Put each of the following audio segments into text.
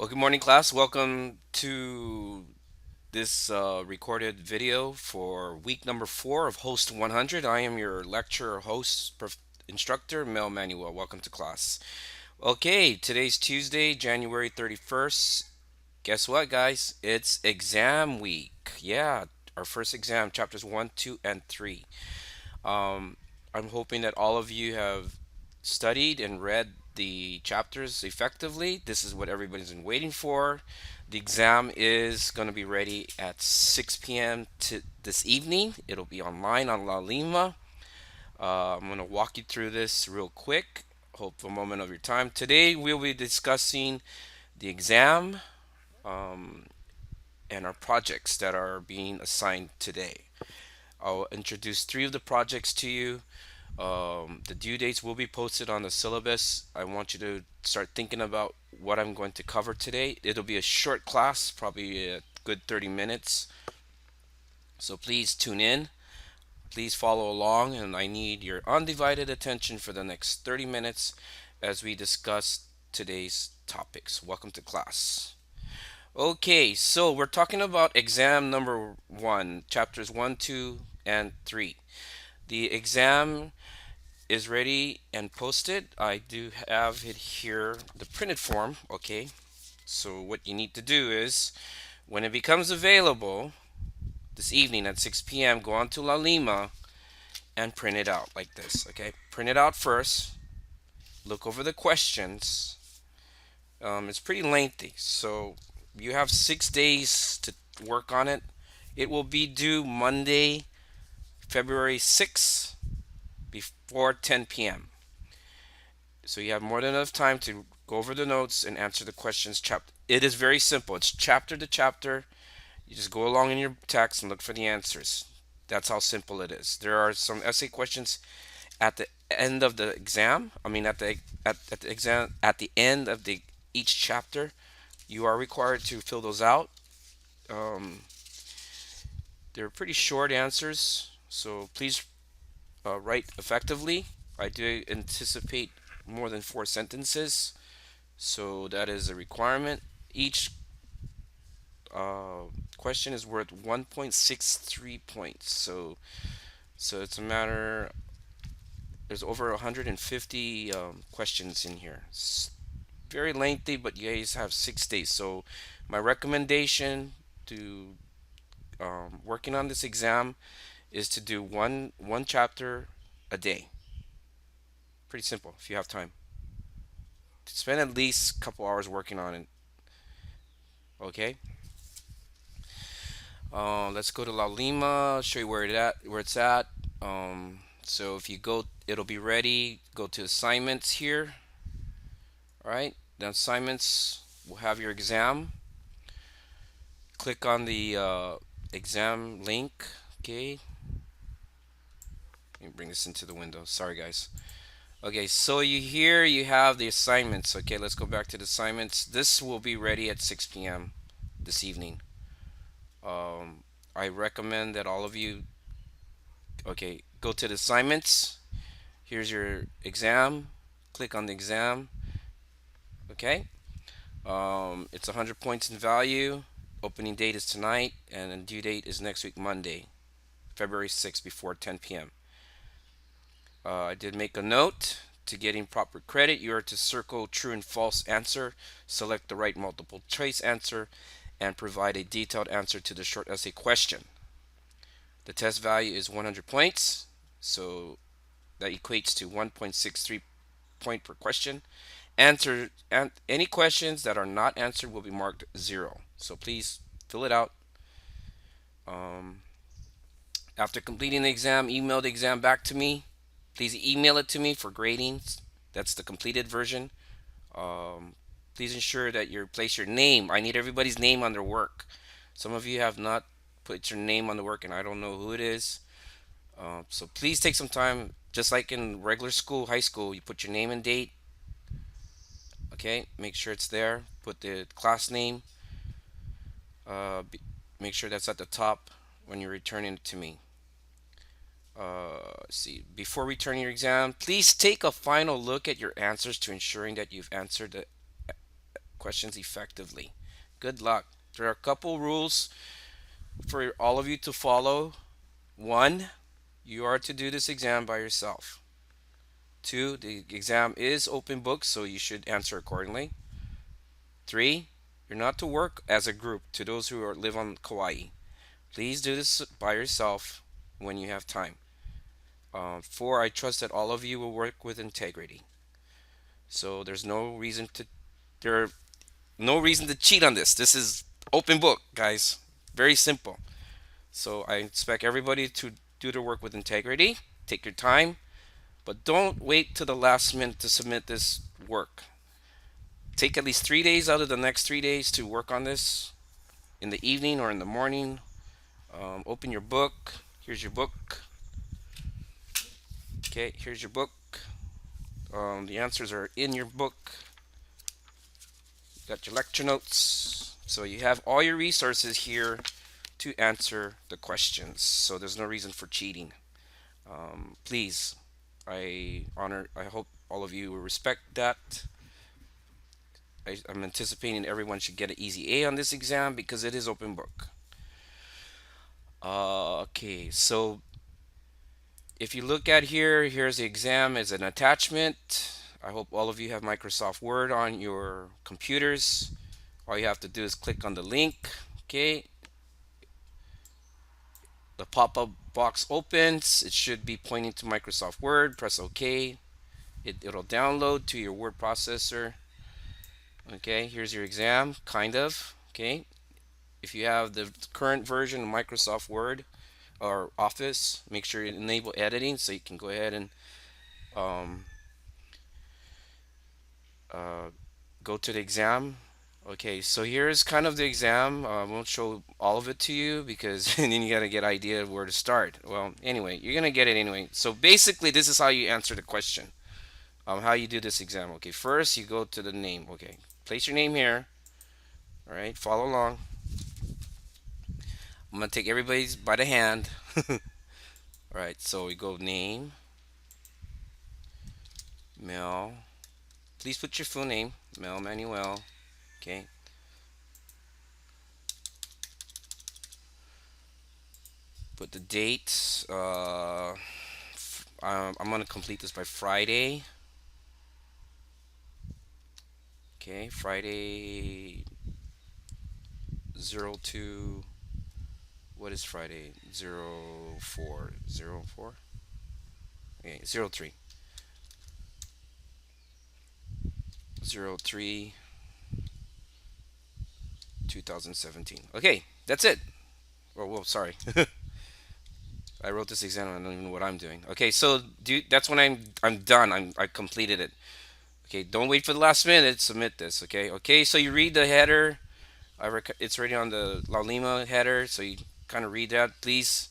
Well, good morning, class. Welcome to this recorded video for week number 4 of Host 100. I am your lecturer, host, instructor, Mel Manuel. Welcome to class. Okay, today's Tuesday, January 31st. Guess what, guys? It's exam week. Yeah, our first exam, chapters 1, 2, and 3. Um, I'm hoping that all of you have studied and read the chapters effectively. This is what everybody's been waiting for. The exam is going to be ready at 6 p.m. to this evening. It'll be online on La Lima. I'm going to walk you through this real quick. Hope for a moment of your time. Today we'll be discussing the exam um, and our projects that are being assigned today. I'll introduce 3 of the projects to you. The due dates will be posted on the syllabus. I want you to start thinking about what I'm going to cover today. It'll be a short class, probably a good 30 minutes. So please tune in. Please follow along, and I need your undivided attention for the next 30 minutes as we discuss today's topics. Welcome to class. Okay, so we're talking about exam number 1, chapters 1, 2, and 3. The exam is ready and posted. I do have it here, the printed form. Okay, so what you need to do is when it becomes available this evening at 6 p.m., go on to La Lima and print it out like this. Okay, print it out first, look over the questions. It's pretty lengthy, so you have 6 days to work on it. It will be due Monday, February 6th before 10 p.m. So you have more than enough time to go over the notes and answer the questions. It is very simple. It's chapter to chapter. You just go along in your text and look for the answers. That's how simple it is. There are some essay questions at the end of the exam. I mean, at the exam at the end of the each chapter, you are required to fill those out. Um, they're pretty short answers, so please write effectively. I do anticipate more than 4 sentences. So that is a requirement. Each uh, question is worth 1.63 points. So it's a matter. There's over 150 questions in here. It's very lengthy, but you guys have 6 days. So my recommendation to working on this exam is to do one chapter a day. Pretty simple if you have time. Spend at least a couple hours working on it. Okay. Let's go to La Lima. Show you where it's at. So if you go, it'll be ready. Go to assignments here. All right. The assignments will have your exam. Click on the exam link. Okay. Let me bring this into the window. Sorry, guys. Okay, so you have the assignments. Okay, let's go back to the assignments. This will be ready at 6 p.m. this evening. I recommend that all of you, okay, go to the assignments. Here's your exam. Click on the exam. Okay. It's 100 points in value. Opening date is tonight, and the due date is next week, Monday, February 6th, before 10 p.m. I did make a note. To getting proper credit, you are to circle true and false answer, select the right multiple choice answer, and provide a detailed answer to the short essay question. The test value is 100 points, so that equates to 1.63 point per question. Answer and any questions that are not answered will be marked 0. So please fill it out. Um, After completing the exam, email the exam back to me. Please email it to me for grading. That's the completed version. Please ensure that you place your name. I need everybody's name on their work. Some of you have not put your name on the work, and I don't know who it is. So please take some time, just like in regular school, high school, you put your name and date. Okay, make sure it's there. Put the class name. Uh, Make sure that's at the top when you're returning it to me. See, before returning your exam, please take a final look at your answers to ensuring that you've answered questions effectively. Good luck. There are a couple rules for all of you to follow. One, you are to do this exam by yourself. Two, the exam is open book, so you should answer accordingly. Three, you're not to work as a group to those who live on Kauai. Please do this by yourself when you have time. Four, I trust that all of you will work with integrity. So there are no reason to cheat on this. This is open book, guys. Very simple. So I expect everybody to do their work with integrity. Take your time, but don't wait to the last minute to submit this work. Take at least 3 days out of the next 3 days to work on this in the evening or in the morning. Open your book. Here's your book. Okay, here's your book. The answers are in your book. Got your lecture notes. So you have all your resources here to answer the questions. So there's no reason for cheating. Please, I hope all of you will respect that. I'm anticipating everyone should get an easy A on this exam because it is open book. Okay, so if you look at here, here's the exam as an attachment. I hope all of you have Microsoft Word on your computers. All you have to do is click on the link. Okay, the pop-up box opens. It should be pointing to Microsoft Word. Press OK. It'll download to your word processor. Okay, here's your exam, kind of. Okay, if you have the current version of Microsoft Word or Office, make sure you enable editing so you can go ahead and um, uh, go to the exam. Okay, so here's kind of the exam. I won't show all of it to you because then you gotta get idea of where to start. Well, anyway, you're gonna get it anyway. So basically, this is how you answer the question. How you do this exam. Okay, first you go to the name. Okay, place your name here. All right, follow along. I'm gonna take everybody's by the hand. All right, so we go name, Mel. Please put your full name, Mel Manuel. Okay. Put the date. I'm gonna complete this by Friday. Okay, Friday 02. What is Friday? 04. 04? Okay, 03. 03 2017. Okay, that's it. Oh, well, sorry. I wrote this exam. I don't even know what I'm doing. Okay, so that's when I'm done. I completed it. Okay, don't wait for the last minute. Submit this. Okay. Okay. So you read the header. It's already on the La Lima header. So you kind of read that, please.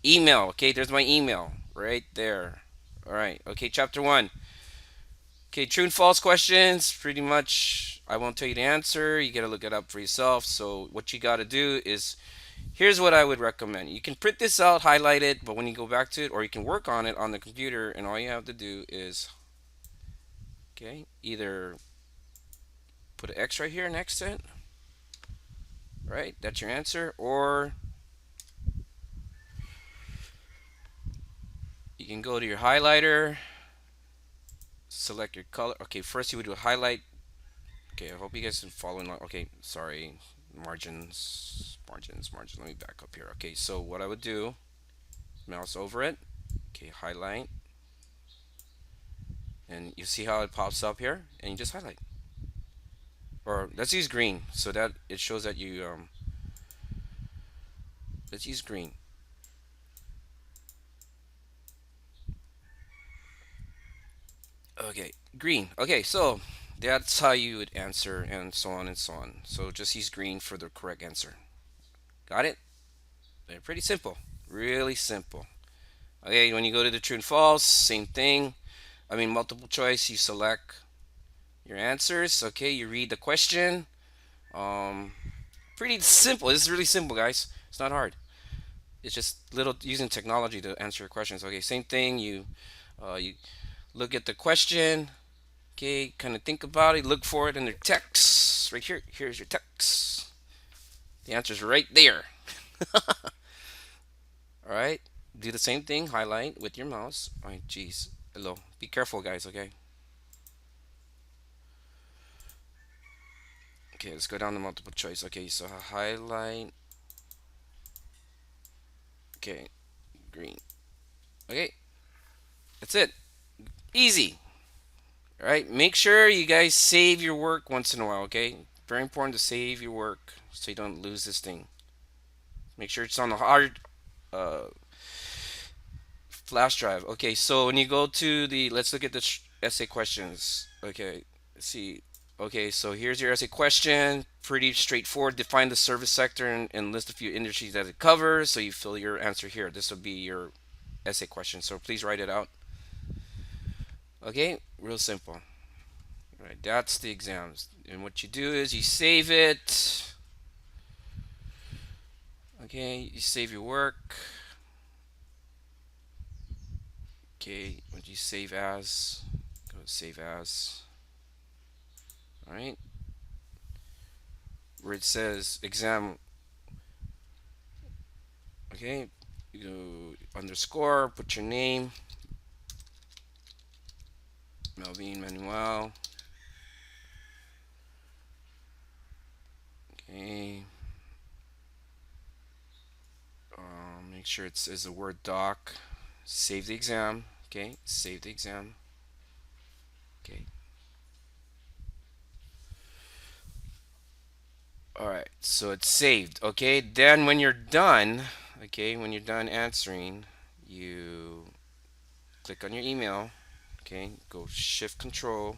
Email. Okay, there's my email right there. All right. Okay, chapter one. Okay, true and false questions. Pretty much, I won't tell you the answer. You gotta look it up for yourself. So what you gotta do is, here's what I would recommend. You can print this out, highlight it, but when you go back to it, or you can work on it on the computer, and all you have to do is, okay, either put an X right here next to it, right? That's your answer, or you can go to your highlighter, select your color. Okay, first you would do a highlight. Okay, I hope you guys are following along. Okay, sorry, margins. Let me back up here. Okay, so what I would do, mouse over it. Okay, highlight, and you see how it pops up here, and you just highlight. Or let's use green so that it shows that you let's use green. Okay, green. Okay, so that's how you would answer, and so on and so on. So just use green for the correct answer. Got it? They're pretty simple. Really simple. Okay, when you go to the true and false, same thing. I mean, multiple choice, you select your answers. Okay, you read the question. Um, Pretty simple. This is really simple, guys. It's not hard. It's just little using technology to answer your questions. Okay, same thing. You look at the question. Okay, kind of think about it. Look for it in their text. Right here. Here's your text. The answer's right there. All right. Do the same thing. Highlight with your mouse. All right, geez. Hello. Be careful, guys. Okay. Okay, let's go down to multiple choice. Okay, so highlight. Okay, green. Okay, that's it. Easy. All right. Make sure you guys save your work once in a while. Okay. Very important to save your work so you don't lose this thing. Make sure it's on the hard uh, flash drive. Okay, so when you go to the, let's look at the essay questions. Okay, let's see. Okay, so here's your essay question. Pretty straightforward. Define the service sector and list a few industries that it covers. So you fill your answer here. This will be your essay question. So please write it out. Okay, real simple. All right, that's the exams. And what you do is you save it. Okay, you save your work. Okay, what you save as? Go to save as. All right, where it says exam. Okay, you underscore, put your name, Melvin Manuel. Okay, make sure it's as a Word doc. Save the exam. Okay, save the exam. Okay. All right, so it's saved. Okay, then when you're done, okay, when you're done answering, you click on your email. Okay, go Shift Control.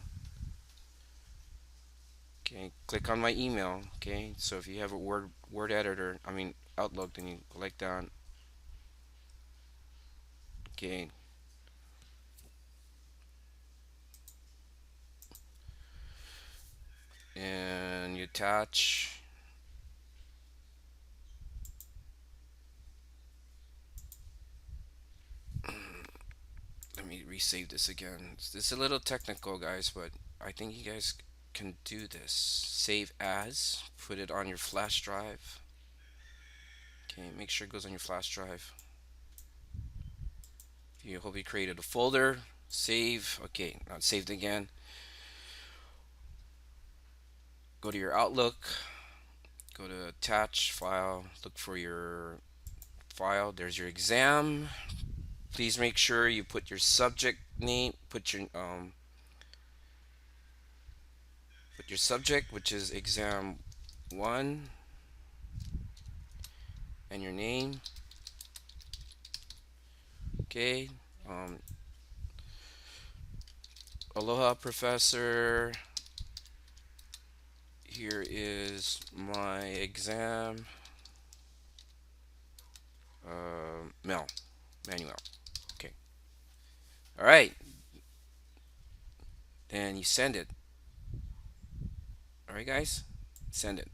Okay, click on my email. Okay, so if you have a Word editor, I mean Outlook, then you click that. Okay, and you attach. Let me resave this again. It's a little technical, guys, but I think you guys can do this. Save as, put it on your flash drive. Okay, make sure it goes on your flash drive. You hope you created a folder. Save. Okay, not saved again. Go to your Outlook. Go to attach file. Look for your file. There's your exam. Please make sure you put your subject name. Put your subject, which is Exam1, and your name. Okay. Um, Aloha, professor. Here is my exam. Manuel. Okay. All right. Then you send it. All right, guys. Send it.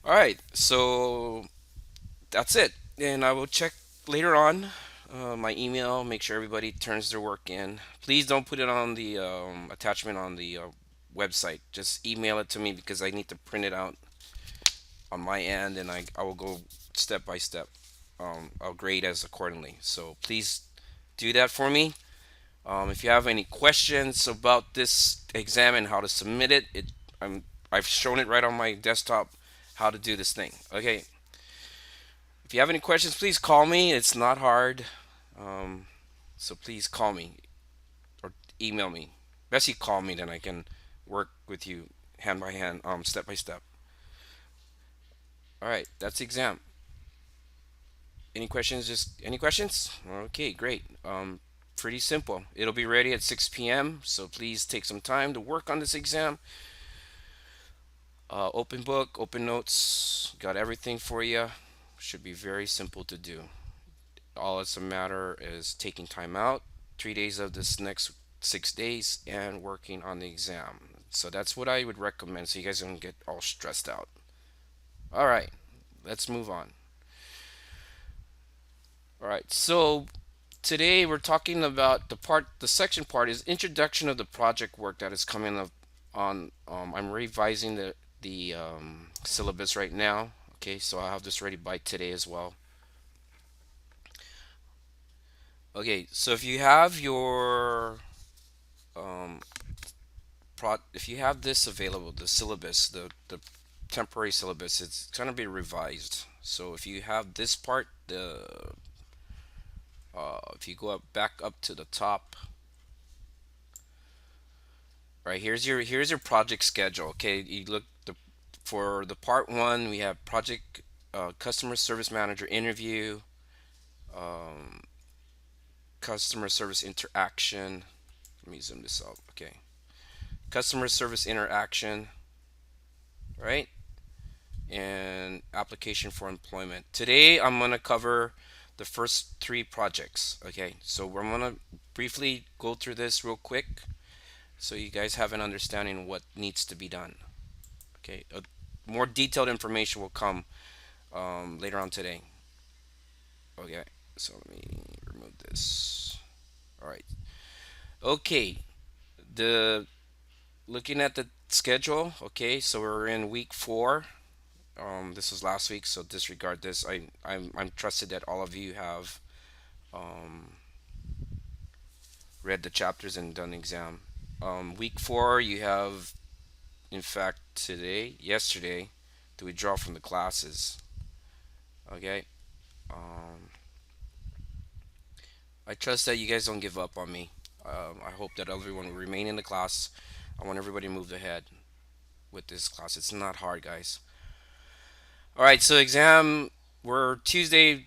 All right. So that's it. And I will check later on my email. Make sure everybody turns their work in. Please don't put it on the attachment on the website. Just email it to me because I need to print it out on my end, and I will go step by step. I'll grade as accordingly. So please do that for me. If you have any questions about this exam and how to submit it, I've shown it right on my desktop how to do this thing. Okay. If you have any questions, please call me. It's not hard. Um, so please call me or email me. Best you call me, then I can work with you hand by hand, step by step. All right, that's the exam. Any questions? Just any questions? Okay, great. Pretty simple. It'll be ready at 6 p.m. So please take some time to work on this exam. Open book, open notes, got everything for you. Should be very simple to do. All it's a matter is taking time out, 3 days of this next 6 days, and working on the exam. So that's what I would recommend so you guys don't get all stressed out. All right, let's move on. All right, so Today we're talking about the section part is introduction of the project work that is coming up on. I'm revising the syllabus right now. Okay, so I'll have this ready by today as well. Okay, so if you have your um, if you have this available, the syllabus, the temporary syllabus, it's gonna be revised. So if you have this part, the if you go up back up to the top, right, here's your project schedule. Okay, you look for the part one, we have project customer service manager interview, um, customer service interaction. Let me zoom this out. Okay, customer service interaction, right? And application for employment. Today I'm going to cover the first three projects. Okay, so we're going to briefly go through this real quick so you guys have an understanding of what needs to be done. Okay, more detailed information will come later on today. Okay, so let me remove this. All right. Okay, the looking at the schedule. Okay, so we're in week 4. This was last week, so disregard this. I'm trusted that all of you have um, read the chapters and done the exam. Week 4, you have, in fact, yesterday, to withdraw from the classes. Okay. Um, I trust that you guys don't give up on me. I hope that everyone will remain in the class. I want everybody to move ahead with this class. It's not hard, guys. All right, so we're Tuesday,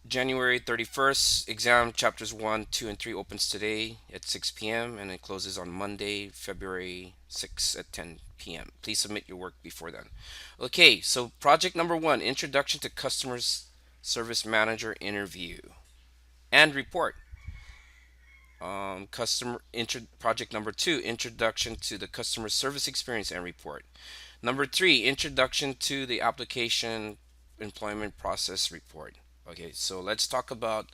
January 31st. Exam chapters 1, 2, and 3 opens today at 6 p.m. and it closes on Monday, February 6th at 10 p.m. Please submit your work before then. Okay, so project number 1, Introduction to Customers Service Manager Interview and Report. Project number 2, Introduction to the Customer Service Experience and Report. Number 3, Introduction to the Application Employment Process Report. Okay, so let's talk about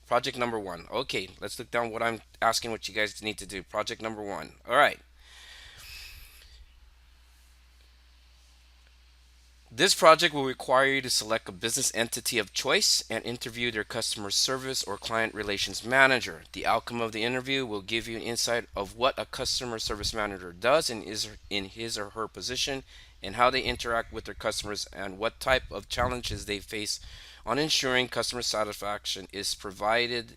project number 1. Okay, let's look down what I'm asking what you guys need to do. Project number 1. All right. This project will require you to select a business entity of choice and interview their customer service or client relations manager. The outcome of the interview will give you an insight of what a customer service manager does in his or her position and how they interact with their customers and what type of challenges they face on ensuring customer satisfaction is provided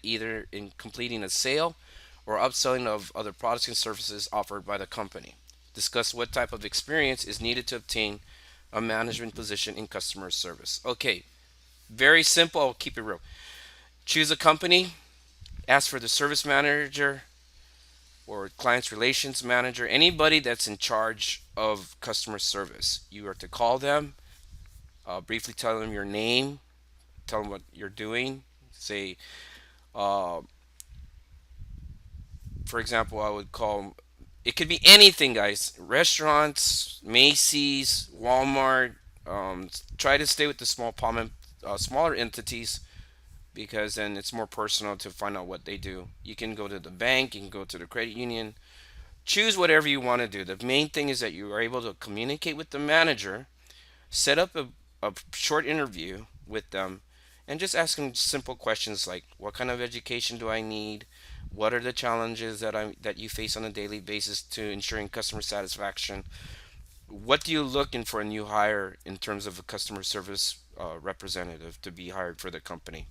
either in completing a sale or upselling of other products and services offered by the company. Discuss what type of experience is needed to obtain a management position in customer service. Okay, very simple. I'll keep it real. Choose a company, ask for the service manager or clients relations manager, anybody that's in charge of customer service. You are to call them, briefly tell them your name, tell them what you're doing. Say, uh, for example, I would call. It could be anything, guys. Restaurants, Macy's, Walmart. Try to stay with the smaller entities because then it's more personal to find out what they do. You can go to the bank, you can go to the credit union. Choose whatever you want to do. The main thing is that you are able to communicate with the manager, set up a short interview with them, and just ask them simple questions like, "What kind of education do I need? What are the challenges that you face on a daily basis to ensuring customer satisfaction? What do you looking for a new hire in terms of a customer service representative to be hired for the company?"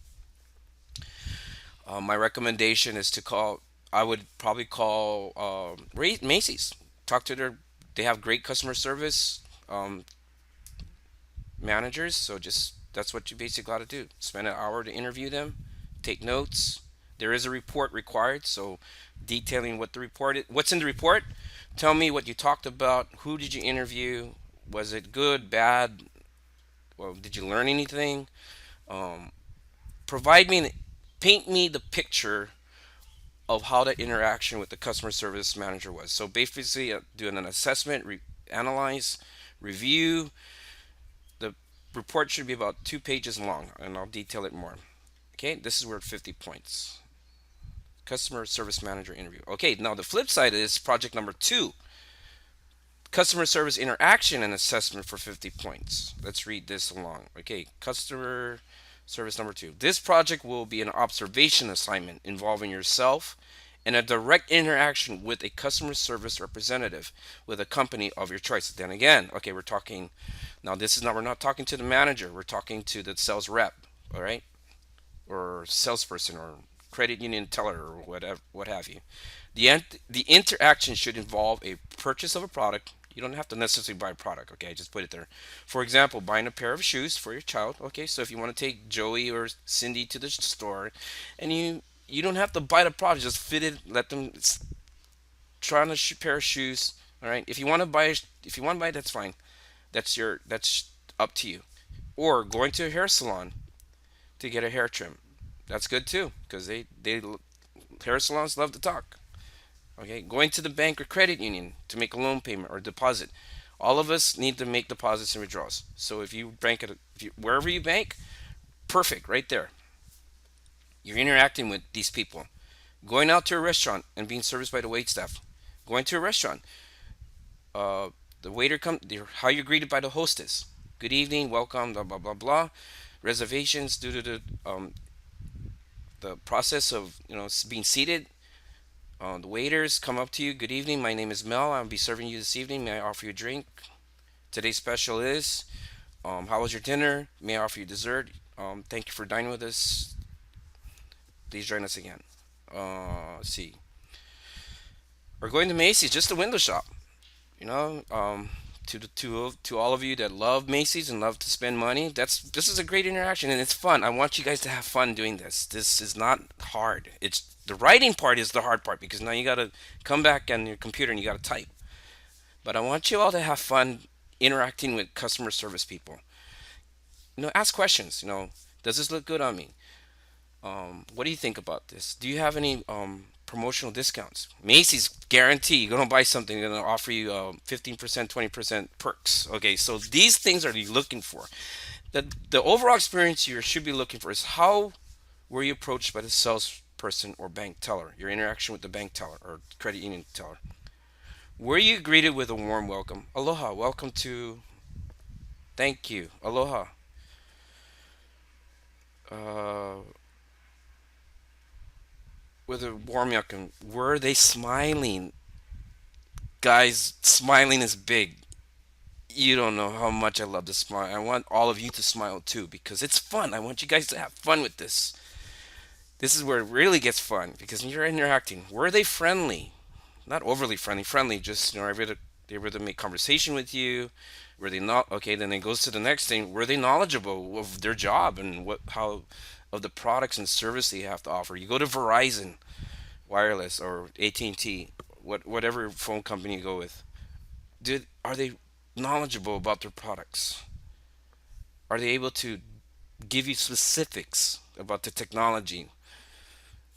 My recommendation is to call. I would probably call Macy's. Talk to their. They have great customer service managers. So just that's what you basically got to do. Spend an hour to interview them. Take notes. There is a report required. So detailing what's in the report. Tell me what you talked about. Who did you interview? Was it good, bad? Well, did you learn anything? Um, provide me, paint me the picture of how the interaction with the customer service manager was. So basically, doing an assessment, analyze, review. The report should be about 2 pages long, and I'll detail it more. Okay, this is worth 50 points. Customer service manager interview. Okay, now the flip side is project number two, customer service interaction and assessment for 50 points. Let's read this along. Okay, customer service number two. This project will be an observation assignment involving yourself and a direct interaction with a customer service representative with a company of your choice. Then again, okay, we're talking now. This is not, we're not talking to the manager, we're talking to the sales rep, all right, or salesperson or credit union teller or whatever, what have you. The interaction should involve a purchase of a product. You don't have to necessarily buy a product. Okay, I just put it there. For example, buying a pair of shoes for your child. Okay, so if you want to take Joey or Cindy to the store, and you don't have to buy the product, just fit it. Let them try on a pair of shoes. All right. If you want to buy, that's fine. That's up to you. Or going to a hair salon to get a hair trim. That's good too, because they hair salons love to talk. Okay, going to the bank or credit union to make a loan payment or deposit. All of us need to make deposits and withdrawals. So if you bank at wherever you bank, perfect, right there. You're interacting with these people. Going out to a restaurant and being serviced by the wait staff. Going to a restaurant, uh, the waiter come. How you're greeted by the hostess. Good evening, welcome, blah blah blah blah. Reservations due to the process of being seated. The waiters come up to you. Good evening. My name is Mel. I'll be serving you this evening. May I offer you a drink? Today's special is, how was your dinner? May I offer you dessert? Thank you for dining with us. Please join us again. Let's see. We're going to Macy's, just a window shop. You know, to all of you that love Macy's and love to spend money, this is a great interaction and it's fun. I want you guys to have fun doing this. This is not hard. It's the writing part is the hard part because now you gotta come back on your computer and you gotta type. But I want you all to have fun interacting with customer service people. Ask questions. Does this look good on me? What do you think about this? Do you have any promotional discounts? Macy's guarantee you're gonna buy something, they're gonna offer you 15%, 20% perks. Okay, so these things are you looking for. The overall experience you should be looking for is how were you approached by the salesperson or bank teller? Your interaction with the bank teller or credit union teller. Were you greeted with a warm welcome? Aloha, welcome to. Thank you. Aloha. Uh, with a warm welcome. Were they smiling? Guys, smiling is big. You don't know how much I love to smile. I want all of you to smile too because it's fun. I want you guys to have fun with this. This is where it really gets fun because you're interacting. Were they friendly? Not overly friendly. Friendly, just able to make conversation with you. Were they not okay? Then it goes to the next thing. Were they knowledgeable of their job and what how of the products and service they have to offer? You go to Verizon Wireless or AT&T, whatever phone company you go with. Are they knowledgeable about their products? Are they able to give you specifics about the technology?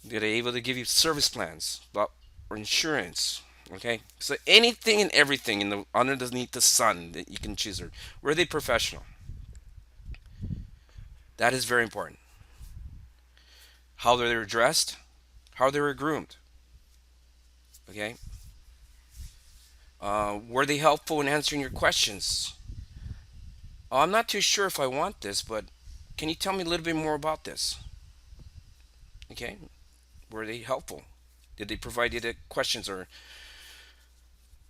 Are they able to give you service plans about or insurance? Okay, so anything and everything in the underneath the sun that you can choose. Were they professional? That is very important. How they were dressed, how they were groomed. Okay, were they helpful in answering your questions? I'm not too sure if I want this, but can you tell me a little bit more about this? Okay, were they helpful? Did they provide you the questions, or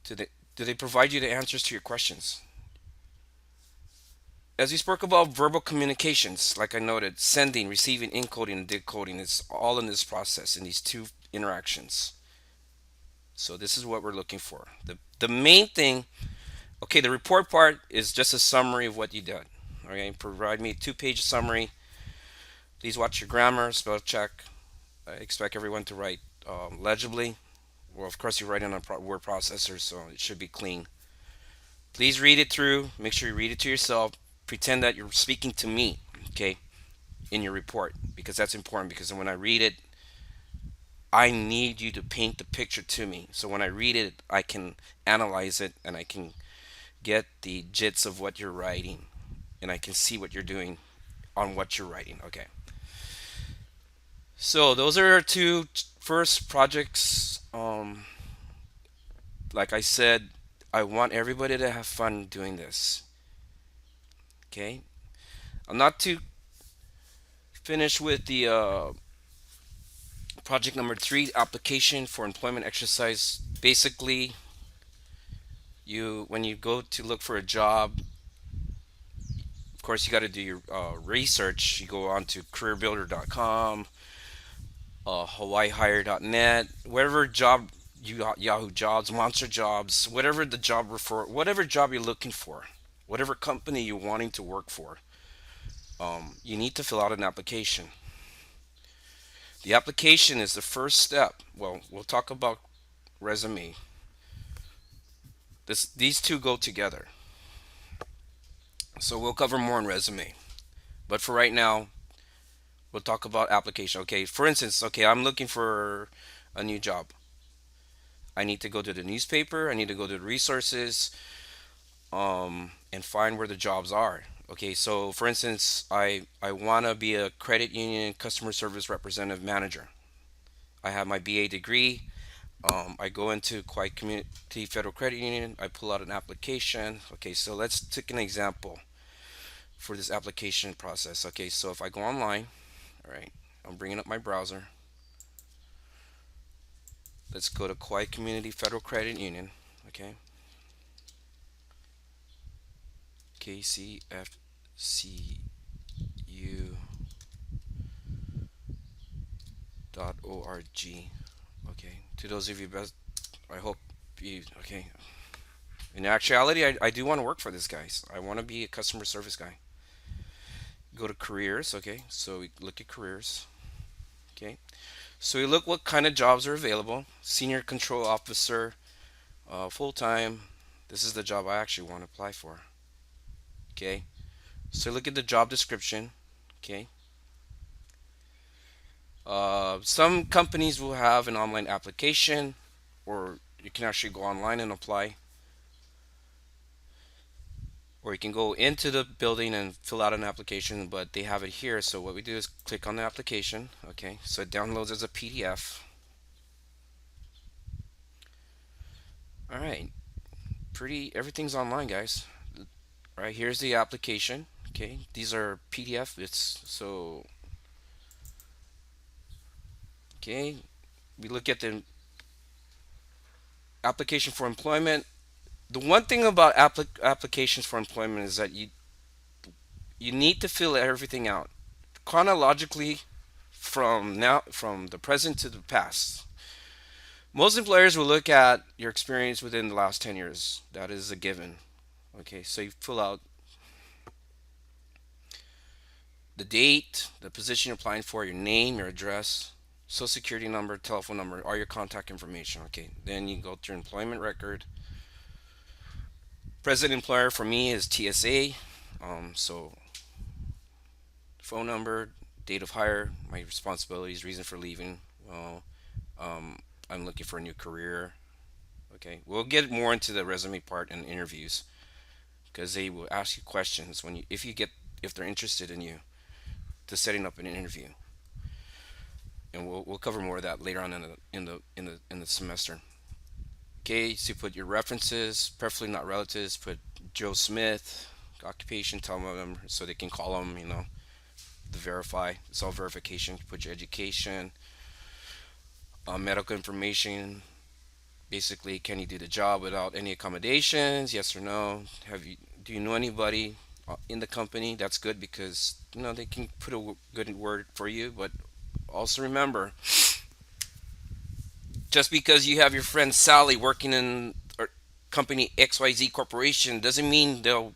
did they provide you the answers to your questions? As we spoke about verbal communications, like I noted, sending, receiving, encoding, and decoding, it's all in this process, in these two interactions. So this is what we're looking for. The main thing, okay, the report part is just a summary of what you did. Okay, provide me a 2-page summary. Please watch your grammar, spell check. I expect everyone to write legibly. Well, of course, you're writing on a word processor, so it should be clean. Please read it through. Make sure you read it to yourself. Pretend that you're speaking to me, okay, in your report, because that's important. Because when I read it, I need you to paint the picture to me. So when I read it, I can analyze it and I can get the gist of what you're writing and I can see what you're doing on what you're writing. Okay. So those are our two first projects. Like I said, I want everybody to have fun doing this. Okay, I'm not too finished with the project number three, application for employment exercise. Basically, you when you go to look for a job, of course you got to do your research. You go on to careerbuilder.com, hawaiihire.net, whatever job Yahoo Jobs, Monster Jobs, whatever the job refer, whatever job you're looking for, whatever company you're wanting to work for, you need to fill out an application. The application is the first step. Well, we'll talk about resume. These two go together. So we'll cover more on resume. But for right now, we'll talk about application. Okay, for instance, okay, I'm looking for a new job. I need to go to the newspaper, I need to go to the resources, and find where the jobs are. Okay, so for instance, I want to be a credit union customer service representative manager. I have my BA degree. I go into Quiet Community Federal Credit Union. I pull out an application. Okay, so let's take an example for this application process. Okay, so if I go online, all right, I'm bringing up my browser. Let's go to Quiet Community Federal Credit Union. Okay, kcfu.org. Okay, to those of you best, I hope you, okay. In actuality, I do want to work for this guy. I want to be a customer service guy. Go to careers. Okay, so we look at careers. Okay, so we look what kind of jobs are available. Senior control officer, full time. This is the job I actually want to apply for. Okay, so look at the job description. Okay, some companies will have an online application, or you can actually go online and apply, or you can go into the building and fill out an application, but they have it here. So what we do is click on the application. Okay, so it downloads as a PDF. All right, pretty everything's online, guys. All right, here's the application. Okay, these are PDF. It's so okay. We look at the application for employment. The one thing about applications for employment is that you need to fill everything out chronologically from the present to the past. Most employers will look at your experience within the last 10 years. That is a given. Okay, so you fill out the date, the position you're applying for, your name, your address, social security number, telephone number, all your contact information. Okay, then you go to your employment record. Present employer for me is TSA. So phone number, date of hire, my responsibilities, reason for leaving. Well, I'm looking for a new career. Okay, we'll get more into the resume part in interviews because they will ask you questions when you if they're interested in you to setting up an interview, and we'll cover more of that later on in the semester. Okay, so you put your references, preferably not relatives. Put Joe Smith, occupation, tell them so they can call them. The verify. It's all verification. You put your education, medical information. Basically, can you do the job without any accommodations? Yes or no? Do you know anybody in the company? That's good because they can put a good word for you. But also remember, just because you have your friend Sally working in company XYZ Corporation doesn't mean they'll.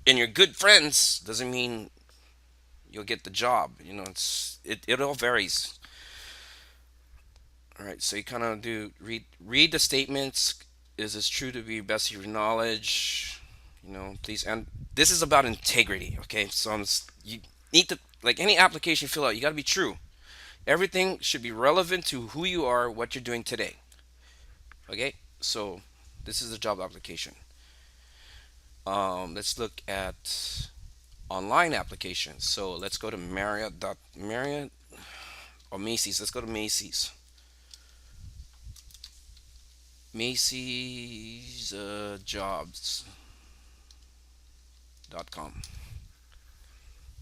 And you're good friends doesn't mean you'll get the job. It all varies. All right, so you kind of do read the statements. Is this true to be best of your knowledge? Please. And this is about integrity. Okay, so you need to, like any application you fill out, you got to be true. Everything should be relevant to who you are, what you're doing today. Okay, so this is the job application. Let's look at online applications. So let's go to Marriott. Marriott. Oh, Macy's. Let's go to Macy's. Macy's jobs.com.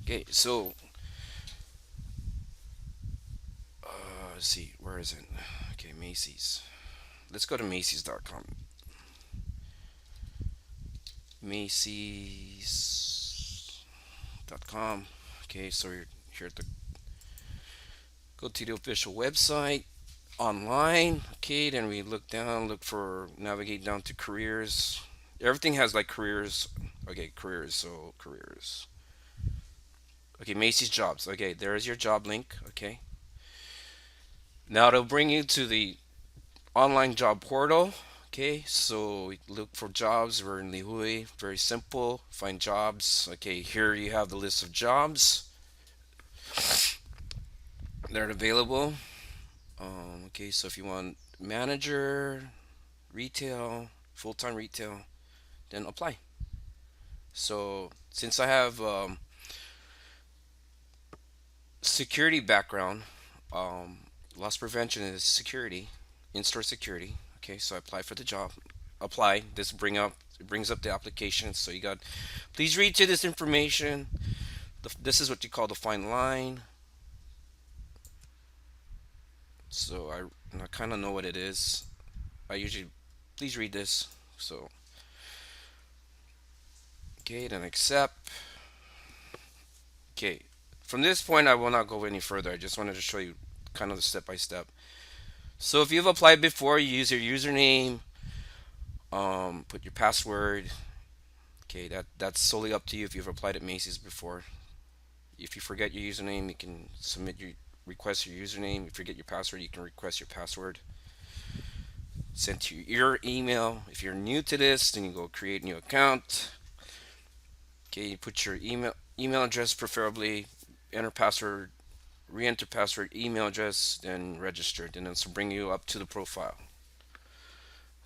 Okay, so let's see, where is it? Okay, Macy's. Let's go to Macy's.com. Macy's.com. Okay, so you're here at the go to the official website online. Okay, then we look down, look for navigate down to careers. Everything has like careers. Okay, careers. So careers. Okay, Macy's jobs. Okay, there's your job link. Okay, now it'll bring you to the online job portal. Okay, so we look for jobs. We're in Lihui. Very simple. Find jobs. Okay, here you have the list of jobs that are available. Okay, so if you want manager, retail, full time retail, then apply. So since I have security background, um, loss prevention is security, in-store security. Okay, so I apply for the job. Apply. It brings up the application. So you got, please read to this information. This is what you call the fine line. So I kind of know what it is. I usually please read this. So okay, then accept. Okay, from this point I will not go any further. I just wanted to show you kind of the step by step. So if you've applied before, you use your username, put your password. Okay, that's solely up to you if you've applied at Macy's before. If you forget your username, you can request your username. If you forget your password, you can request your password sent to your email. If you're new to this, then you go create new account. Okay, you put your email address preferably, enter password, re-enter password, email address, then registered, and then this will bring you up to the profile.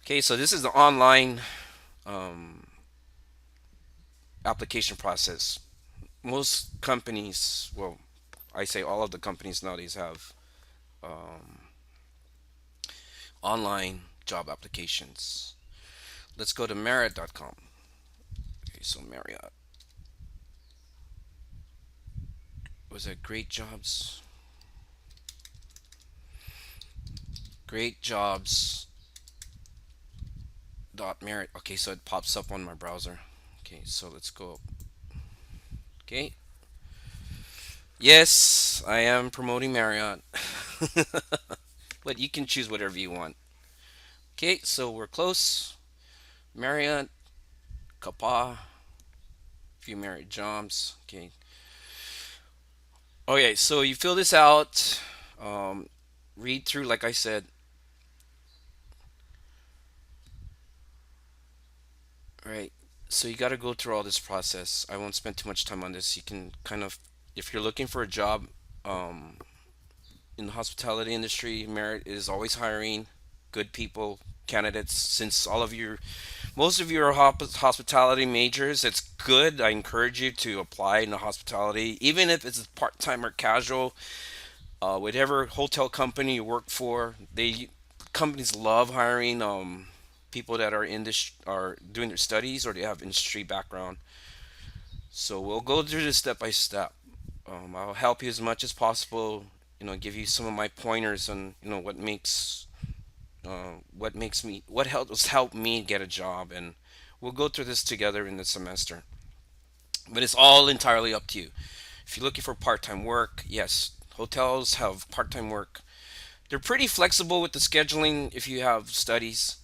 Okay, so this is the online um, application process. Most companies, well, I say all of the companies nowadays have um, online job applications. Let's go to Marriott.com. Okay, so Marriott was that great jobs, great jobs dot Marriott. Okay, so it pops up on my browser. Okay, so let's go. Okay, yes, I am promoting Marriott, but you can choose whatever you want. Okay, so we're close. Marriott, Kapa, few Marriott jobs. Okay. Okay, so you fill this out, um, read through, like I said. Right. So you got to go through all this process. I won't spend too much time on this. You can kind of, if you're looking for a job, um, in the hospitality industry, Merit is always hiring good people, candidates. Since most of you are hospitality majors, it's good. I encourage you to apply in the hospitality, even if it's part time or casual. Whatever hotel company you work for, companies love hiring people that are doing their studies or they have industry background. So we'll go through this step by step. I'll help you as much as possible. Give you some of my pointers on what helped me get a job, and we'll go through this together in the semester. But it's all entirely up to you. If you're looking for part-time work, yes, hotels have part-time work. They're pretty flexible with the scheduling if you have studies.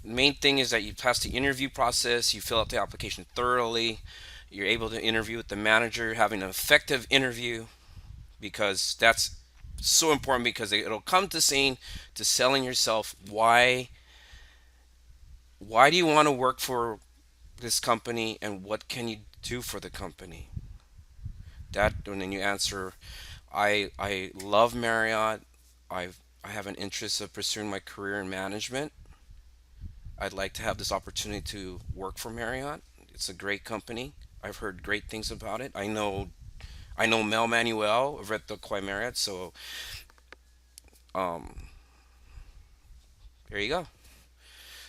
The main thing is that you pass the interview process, you fill out the application thoroughly, you're able to interview with the manager, having an effective interview, because that's so important because it'll come to saying to selling yourself why do you want to work for this company and what can you do for the company. That and then you answer, I love Marriott. I have an interest of pursuing my career in management. I'd like to have this opportunity to work for Marriott. It's a great company. I've heard great things about it. I know I know Mel Manuel over at the Koi Marriott, so um, there you go.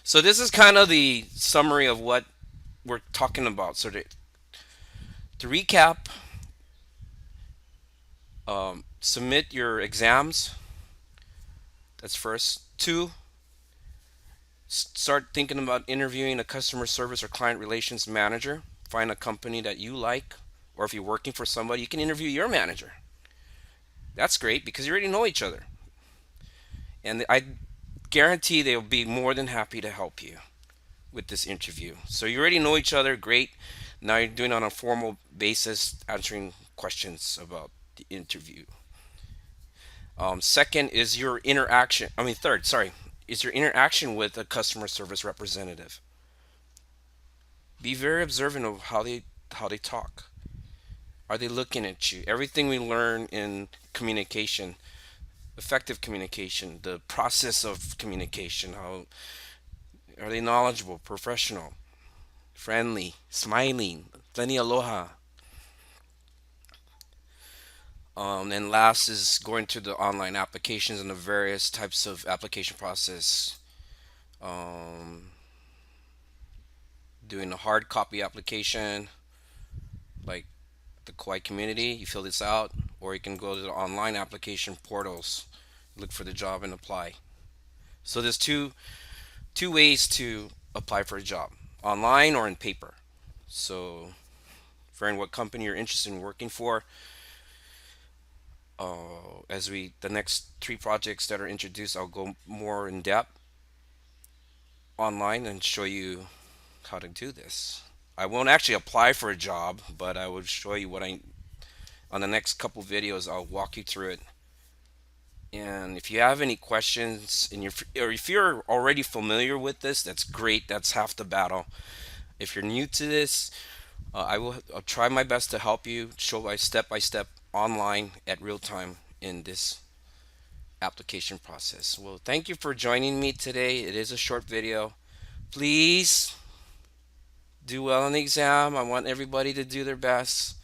So this is kind of the summary of what we're talking about. So to recap, submit your exams. That's first. Two, start thinking about interviewing a customer service or client relations manager. Find a company that you like, or if you're working for somebody, you can interview your manager. That's great because you already know each other, and I guarantee they'll be more than happy to help you with this interview. So you already know each other, great. Now you're doing it on a formal basis, answering questions about the interview. Second is your interaction. I mean, third, sorry, is your interaction with a customer service representative. Be very observant of how they talk. Are they looking at you? Everything we learn in communication, effective communication, the process of communication, how are they knowledgeable, professional, friendly, smiling, plenty aloha. And last is going through the online applications and the various types of application process. Um, Doing a hard copy application, like the Kauai community, you fill this out, or you can go to the online application portals, look for the job and apply. So there's two ways to apply for a job, online or in paper. So, for what company you're interested in working for, as we the next three projects that are introduced, I'll go more in depth online and show you how to do this. I won't actually apply for a job, but I will show you what I on the next couple videos. I'll walk you through it. And if you have any questions, or if you're already familiar with this, that's great. That's half the battle. If you're new to this, I'll try my best to help you, show by step online at real time in this application process. Well, thank you for joining me today. It is a short video. Please do well on the exam. I want everybody to do their best.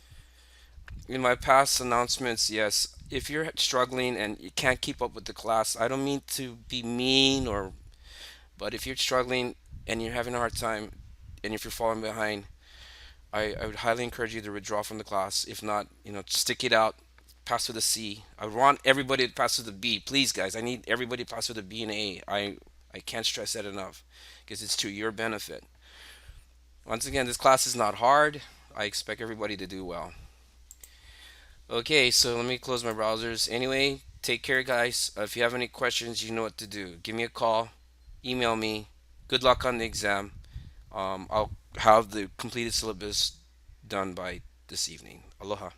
In my past announcements, yes, if you're struggling and you can't keep up with the class, I don't mean to be mean but if you're struggling and you're having a hard time and if you're falling behind, I would highly encourage you to withdraw from the class. If not, stick it out, pass with a C. I want everybody to pass with a B. Please, guys, I need everybody to pass with a B and A. I can't stress that enough because it's to your benefit. Once again, this class is not hard. I expect everybody to do well. Okay, so let me close my browsers. Anyway, take care, guys. If you have any questions, you know what to do. Give me a call, email me. Good luck on the exam. I'll have the completed syllabus done by this evening. Aloha.